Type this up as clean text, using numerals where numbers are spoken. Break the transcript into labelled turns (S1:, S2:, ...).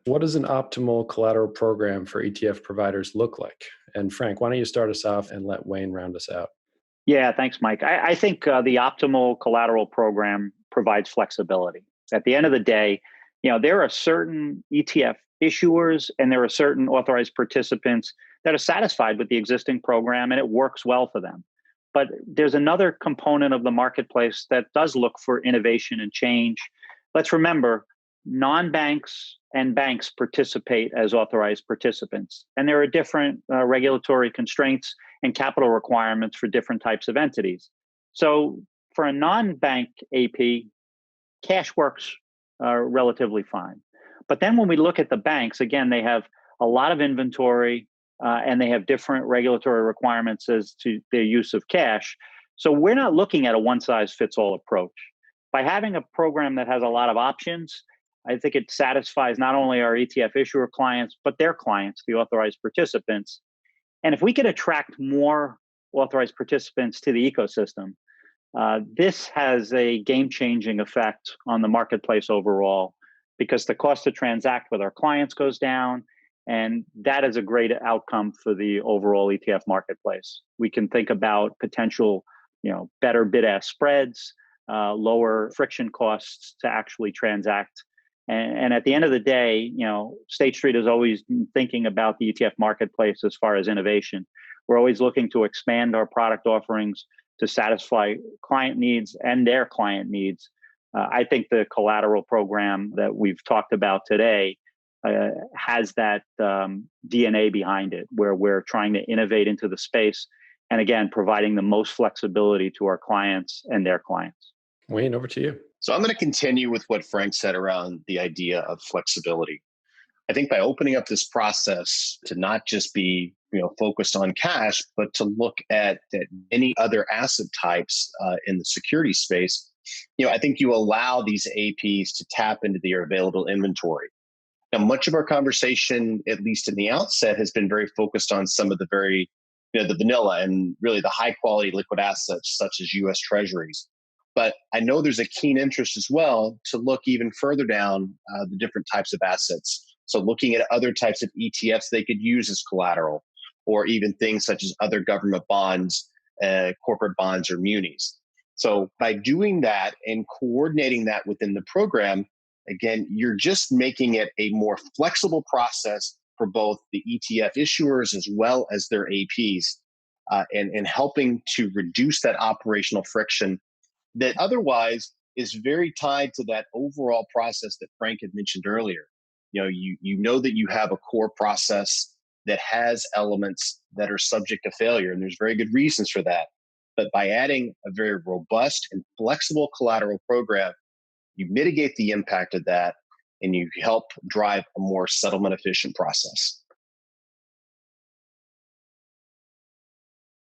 S1: What does an optimal collateral program for ETF providers look like? And Frank, why don't you start us off and let Wayne round us out?
S2: Yeah, thanks, Mike. I think the optimal collateral program provides flexibility. At the end of the day, there are certain ETF issuers and there are certain authorized participants that are satisfied with the existing program and it works well for them. But there's another component of the marketplace that does look for innovation and change. Let's remember, non-banks and banks participate as authorized participants, and there are different regulatory constraints and capital requirements for different types of entities. So for a non-bank AP, cash works relatively fine. But then when we look at the banks, again, they have a lot of inventory and they have different regulatory requirements as to their use of cash. So we're not looking at a one size fits all approach. By having a program that has a lot of options, I think it satisfies not only our ETF issuer clients, but their clients, the authorized participants. And if we could attract more authorized participants to the ecosystem, this has a game-changing effect on the marketplace overall because the cost to transact with our clients goes down, and that is a great outcome for the overall ETF marketplace. We can think about potential, better bid-ask spreads, lower friction costs to actually transact. And at the end of the day, State Street is always thinking about the ETF marketplace as far as innovation. We're always looking to expand our product offerings to satisfy client needs and their client needs. I think the collateral program that we've talked about today has that DNA behind it, where we're trying to innovate into the space and again, providing the most flexibility to our clients and their clients.
S1: Wayne, over to you.
S3: So I'm going to continue with what Frank said around the idea of flexibility. I think by opening up this process to not just be focused on cash, but to look at any other asset types in the security space, I think you allow these APs to tap into their available inventory. Now, much of our conversation, at least in the outset, has been very focused on some of the very, the vanilla and really the high quality liquid assets such as US Treasuries. But I know there's a keen interest as well to look even further down the different types of assets. So looking at other types of ETFs they could use as collateral, or even things such as other government bonds, corporate bonds, or munis. So by doing that and coordinating that within the program, again, you're just making it a more flexible process for both the ETF issuers as well as their APs, and helping to reduce that operational friction that otherwise is very tied to that overall process that Frank had mentioned earlier. You know that you have a core process that has elements that are subject to failure, and there's very good reasons for that. But by adding a very robust and flexible collateral program, you mitigate the impact of that and you help drive a more settlement efficient process.